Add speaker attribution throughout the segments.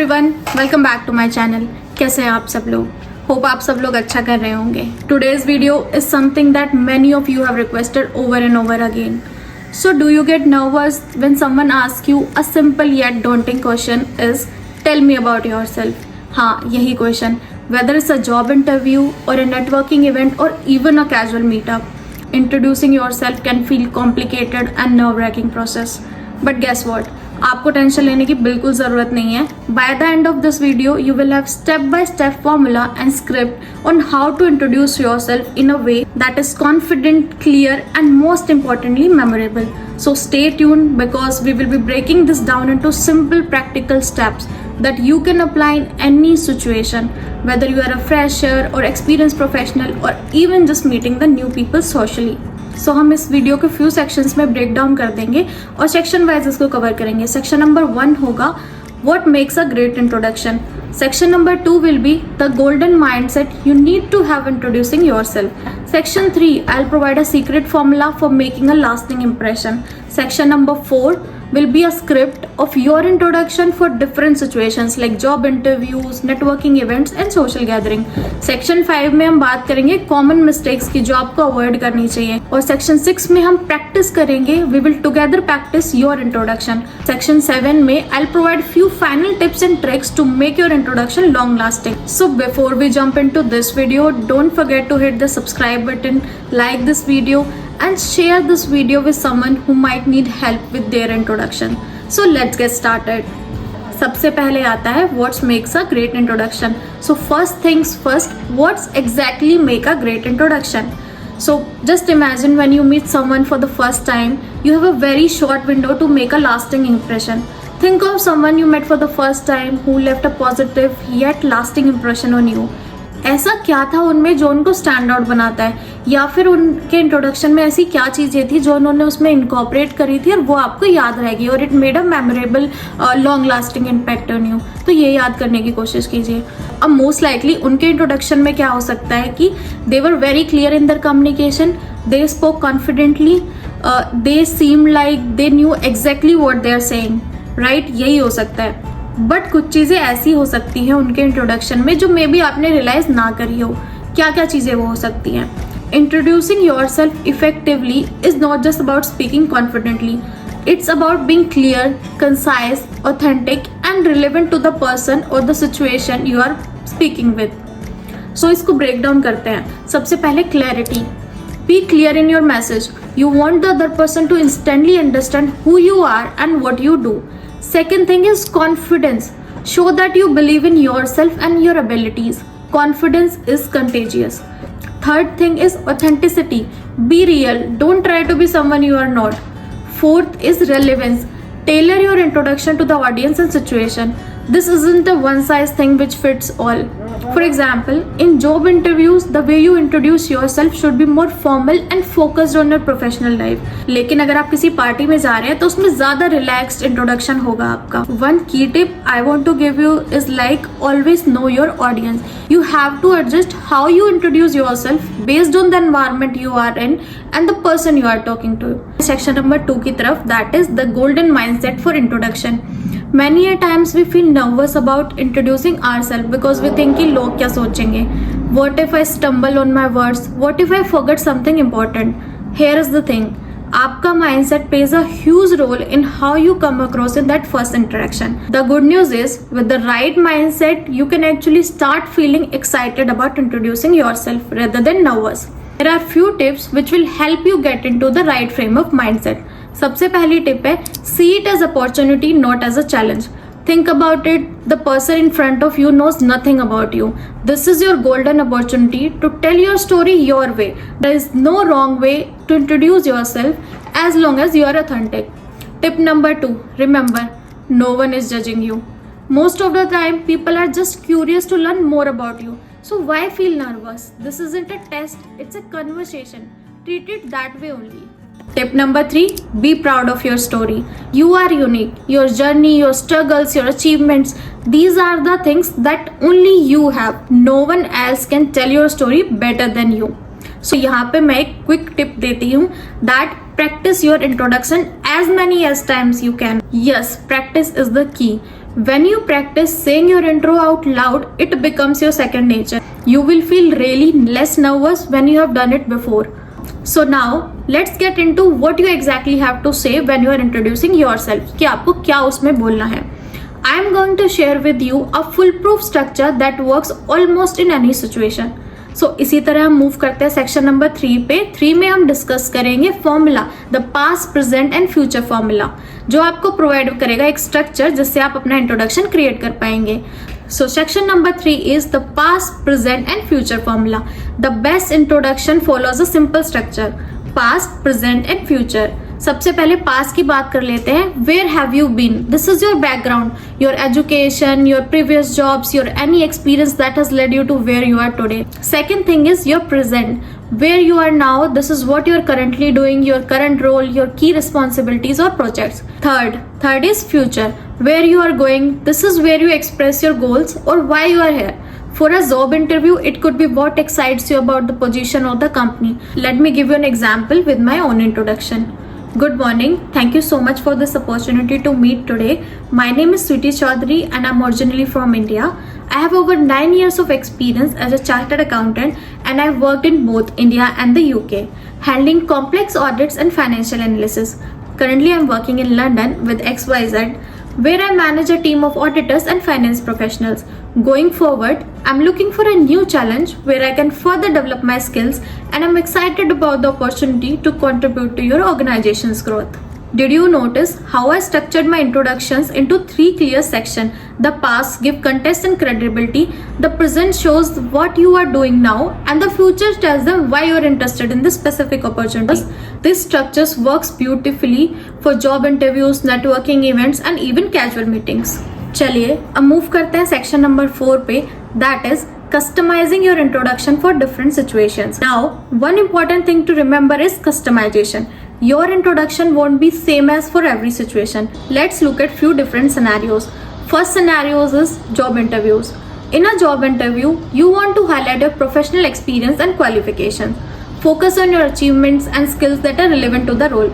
Speaker 1: Everyone, welcome back to my channel. कैसे हैं आप सब लोग? होप आप सब लोग अच्छा कर रहे होंगे। Today's video is something that many of you have requested over and over again. So do you get nervous when someone asks you a simple yet daunting question is tell me about yourself? हाँ, यही question, whether it's a job interview or a networking event or even a casual meetup, introducing yourself can feel complicated and nerve-wracking process. But guess what? आपको tension लेने की बिल्कुल ज़रूरत नहीं है. By the end of this video, you will have step-by-step formula and script on how to introduce yourself in a way that is confident, clear, and most importantly, memorable. So stay tuned because we will be breaking this down into simple, practical steps that you can apply in any situation, whether you are a fresher or experienced professional or even just meeting the new people socially. सो हम इस video के few sections में break down कर देंगे और section wise इसको cover करेंगे. Section number 1 होगा what makes a great introduction. Section number 2 will be the golden mindset you need to have introducing yourself. Section 3 I will provide a secret formula for making a lasting impression. Section number 4 will be a script of your introduction for different situations like job interviews, networking events and social gathering. Section 5 में हम बात करेंगे common mistakes की जो आपको avoid करनी चाहिए और Section 6 में हम practice करेंगे. We will together practice your introduction. Section 7 में I'll provide few final tips and tricks to make your introduction long lasting. So before we jump into this video, don't forget to hit the subscribe button, like this video and share this video with someone who might need help with their introduction. So let's get started. सबसे पहले आता है what makes a great introduction. So first things first, what's exactly make a great introduction? So just imagine when you meet someone for the first time, you have a very short window to make a lasting impression. Think of someone you met for the first time who left a positive yet lasting impression on you. ऐसा क्या था उनमें जो उनको stand out बनाता है, या फिर उनके इंट्रोडक्शन में ऐसी क्या चीज़ें थी जो उन्होंने उसमें इनकॉर्पोरेट करी थी और वो आपको याद रहेगी और it made a memorable long lasting impact on you. तो ये याद करने की कोशिश कीजिए. अब मोस्ट लाइकली उनके इंट्रोडक्शन में क्या हो सकता है कि they were very clear in their communication, they spoke confidently, they seem like they knew exactly what they are saying, right. यही हो सकता है. बट कुछ चीज़ें ऐसी हो सकती हैं उनके इंट्रोडक्शन में जो मे बी आपने रियलाइज ना करी हो. क्या क्या चीज़ें वो हो सकती हैं? Introducing yourself effectively is not just about speaking confidently. It's about being clear, concise, authentic and relevant to the person और the situation you are speaking with. So इसको ब्रेक डाउन करते हैं. सबसे पहले clarity. Be clear in your message. You want the other person to instantly understand who you are and what you do. Second thing is confidence. Show that you believe in yourself and your abilities. Confidence is contagious. Third thing is authenticity. Be real. Don't try to be someone you are not. Fourth is relevance. Tailor your introduction to the audience and situation. This isn't a one size thing which fits all. For example, in job interviews, the way you introduce yourself should be more formal and focused on your professional life. लेकिन अगर आप किसी party में जा रहे हैं तो उसमें ज़्यादा relaxed introduction होगा आपका. One key tip I want to give you is like always know your audience. You have to adjust how you introduce yourself based on the environment you are in and the person you are talking to. Section number 2 की तरफ, that is the golden mindset for introduction. Many a times we feel nervous about introducing ourselves because we think कि लोग क्या सोचेंगे. What if I stumble on my words? What if I forget something important? Here is the thing. आपका mindset plays a huge role in how you come across in that first interaction. The good news is, with the right mindset, you can actually start feeling excited about introducing yourself rather than nervous. There are few tips which will help you get into the right frame of mindset. सबसे पहली tip है see it as opportunity not as a challenge. Think about it, the person in front of you knows nothing about you. This is your golden opportunity to tell your story your way. There is no wrong way to introduce yourself as long as you are authentic. Tip number 2, remember, no one is judging you. Most of the time people are just curious to learn more about you. So why feel nervous? This isn't a test, it's a conversation. Treat it that way only. Tip number 3, be proud of your story. You are unique. Your journey, your struggles, your achievements, these are the things that only you have. No one else can tell your story better than you. So यहाँ पे मैं एक quick tip देती हूँ that practice your introduction as many as times you can. Yes, practice is the key. When you practice saying your intro out loud, it becomes your second nature. You will feel really less nervous when you have done it before. So now let's get into what you exactly have to say when you are introducing yourself. कि आपको क्या उसमें बोलना है. I am going to share with you a foolproof structure that works almost in any situation. So इसी तरह हम move करते हैं सेक्शन नंबर 3 पे. 3 में हम डिस्कस करेंगे formula, the past, present and future formula, जो आपको प्रोवाइड करेगा एक स्ट्रक्चर जिससे आप अपना इंट्रोडक्शन क्रिएट कर पाएंगे. So section number 3 is the past, present and future formula. The best introduction follows a simple structure: past, present and future. सबसे पहले पास्ट की बात कर लेते हैं. Where have you been? This is your background, your education, your previous jobs, your any experience that has led you to where you are today. Second thing is your present. Where you are now, this is what you are currently doing, your current role, your key responsibilities or projects. Third is future. Where you are going, this is where you express your goals or why you are here. For a job interview, it could be what excites you about the position or the company. Let me give you an example with my own introduction. Good morning. Thank you so much for this opportunity to meet today. My name is Sweety Chaudhary and I'm originally from India. I have over 9 years of experience as a chartered accountant and I've worked in both India and the UK, handling complex audits and financial analysis. Currently, I'm working in London with XYZ, where I manage a team of auditors and finance professionals. Going forward, I'm looking for a new challenge where I can further develop my skills and I'm excited about the opportunity to contribute to your organization's growth. Did you notice how I structured my introductions into 3 clear sections? The past give context and credibility, the present shows what you are doing now, and the future tells them why you are interested in this specific opportunities. This structure works beautifully for job interviews, networking events and even casual meetings. चलिए अब move करते हैं section number 4 पे, that is customizing your introduction for different situations. Now, one important thing to remember is customization. Your introduction won't be same as for every situation. Let's look at few different scenarios. First scenarios is job interviews. In a job interview, you want to highlight your professional experience and qualifications. Focus on your achievements and skills that are relevant to the role.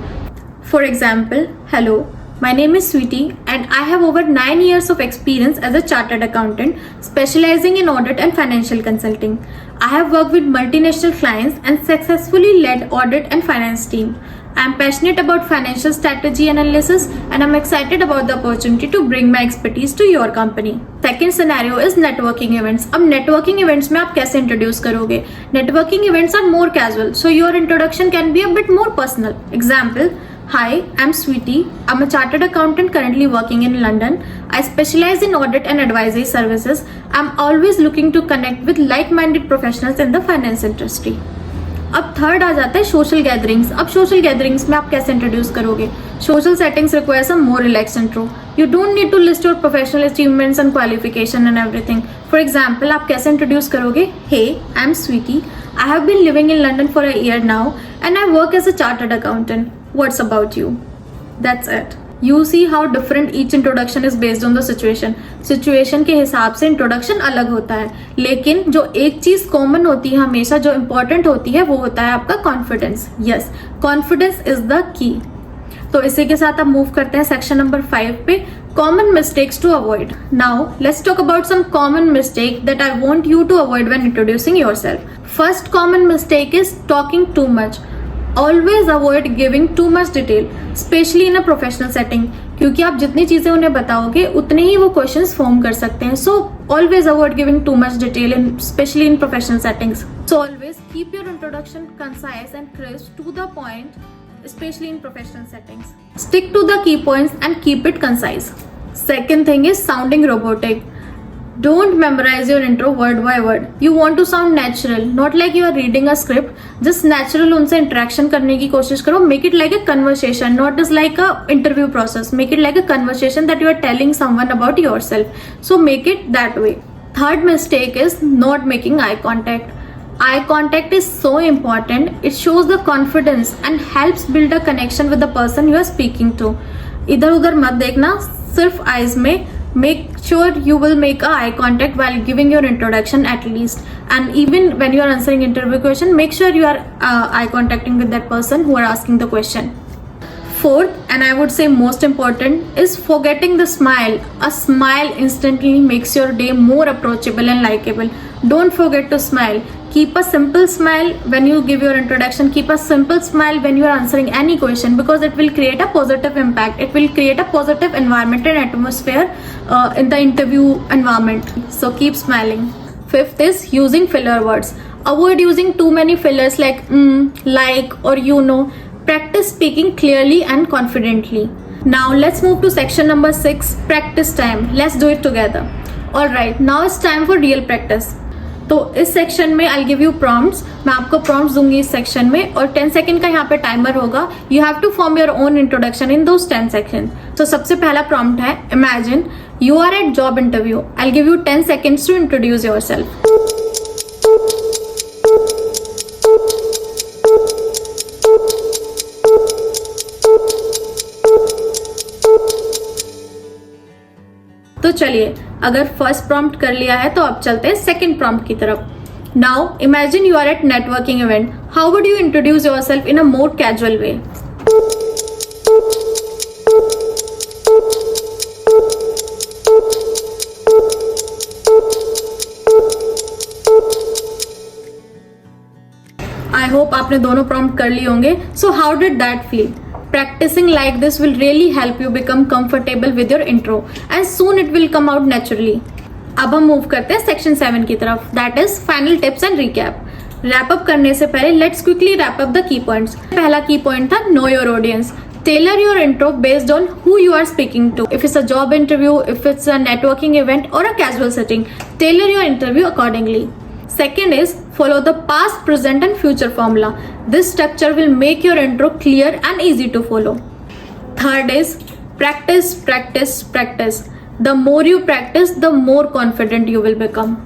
Speaker 1: For example, hello, my name is Sweety and I have over 9 years of experience as a chartered accountant specializing in audit and financial consulting. I have worked with multinational clients and successfully led audit and finance team. I am passionate about financial strategy analysis and I'm excited about the opportunity to bring my expertise to your company. Second scenario is networking events. अब networking events में आप कैसे introduce करोगे? Networking events are more casual, so your introduction can be a bit more personal. Example, hi, I'm Sweety. I'm a chartered accountant currently working in London. I specialize in audit and advisory services. I'm always looking to connect with like-minded professionals in the finance industry. अब third आ जाता है social gatherings. अब social gatherings में आप कैसे introduce करोगे? Social settings requires a more relax intro. You don't need to list your professional achievements and qualification and everything. For example, आप कैसे इंट्रोड्यूस करोगे? Hey, I am Sweety. I have been living in London for a year now and I work as a chartered accountant. What's about you? That's it. You see how different each introduction is based on the situation. Situation के हिसाब से introduction अलग होता है, लेकिन जो एक चीज कॉमन होती है हमेशा, जो इम्पोर्टेंट होती है, वो होता है आपका confidence. Yes, confidence is the key. तो इसी के साथ आप मूव करते हैं सेक्शन नंबर 5 पे, common mistakes to avoid. Now let's talk about some common mistake that I want you to avoid when introducing yourself. First common mistake is talking too much. Always avoid giving too much detail, especially in a professional setting. क्योंकि आप जितनी चीजें उन्हें बताओगे उतने ही वो questions form कर सकते हैं. So always avoid giving too much detail, especially in professional settings. So always keep your introduction concise and crisp to the point, especially in professional settings. Stick to the key points and keep it concise. Second thing is sounding robotic. Don't memorize your intro word by word. You want to sound natural, not like you are reading a script. Just natural उनसे interaction करने की कोशिश करो. Make it like a conversation, not as like a interview process. Make it like a conversation that you are telling someone about yourself. So make it that way. Third mistake is not making eye contact. Eye contact is so important. It shows the confidence and helps build a connection with the person you are speaking to. इधर उधर मत देखना, सिर्फ eyes में. Make sure you will make a eye contact while giving your introduction at least, and even when you are answering interview question, make sure you are eye contacting with that person who are asking the question. Fourth and I would say most important is forgetting the smile. A smile instantly makes your day more approachable and likable. Don't forget to smile. Keep a simple smile when you give your introduction. Keep a simple smile when you are answering any question, because it will create a positive impact. It will create a positive environment and atmosphere in the interview environment. So keep smiling. Fifth is using filler words. Avoid using too many fillers like like, or you know. Practice speaking clearly and confidently. Now let's move to section number 6, practice time. Let's do it together. Alright, now it's time for real practice. तो इस section में आई give you prompts. मैं आपको prompts दूंगी इस section में, और 10 second का यहाँ पे टाइमर होगा. You have to form your own introduction in those 10 second. तो सबसे पहला प्रॉम्प्ट है, imagine you are at job interview. I give you 10 seconds to introduce yourself. तो चलिए, अगर फर्स्ट प्रॉम्प्ट कर लिया है तो अब चलते हैं सेकंड प्रॉम्प्ट की तरफ. Now imagine you are at networking event. How would you introduce yourself in a more casual way? I hope आपने दोनों प्रॉम्प्ट कर लिए होंगे. So how did that feel? Practicing like this will really help you become comfortable with your intro, and soon it will come out naturally. अब हम move करते हैं section 7 की तरफ, that is final tips and recap. Wrap up करने से पहले let's quickly wrap up the key points. पहला की पॉइंट था know your audience. Tailor your intro based on who you are speaking to. If it's a job interview, if it's a networking event or a casual setting, tailor your interview accordingly. Second is follow the past, present and future formula. This structure will make your intro clear and easy to follow. Third is practice, practice, practice. The more you practice, the more confident you will become.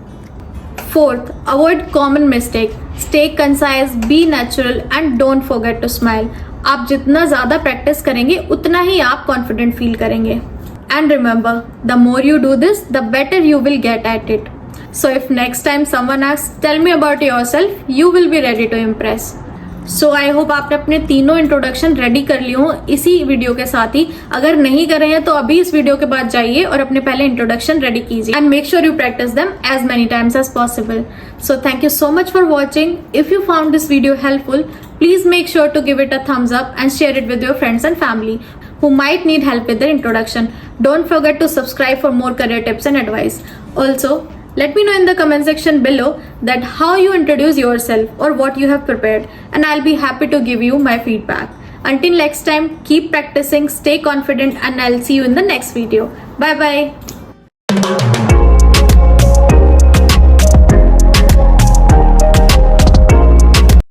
Speaker 1: Fourth, avoid common mistake. Stay concise, be natural and don't forget to smile. आप जितना ज़्यादा practice करेंगे उतना ही आप confident feel करेंगे. And remember, the more you do this, the better you will get at it. So if next time someone asks, tell me about yourself, you will be ready to impress. So I hope आपने अपने तीनों introduction ready कर लिए हो इसी video के साथ ही. अगर नहीं कर रहे हैं तो अभी इस वीडियो के बाद जाइए और अपने पहले इंट्रोडक्शन रेडी कीजिए. And make sure you practice them as many times as possible. So thank you so much for watching. If you found this video helpful, please make sure to give it a thumbs up and share it with your friends and family who might need help with their introduction. Don't forget to subscribe for more career tips and advice. Also, let me know in the comment section below that how you introduce yourself or what you have prepared, and I'll be happy to give you my feedback. Until next time, keep practicing, stay confident, and I'll see you in the next video. Bye bye.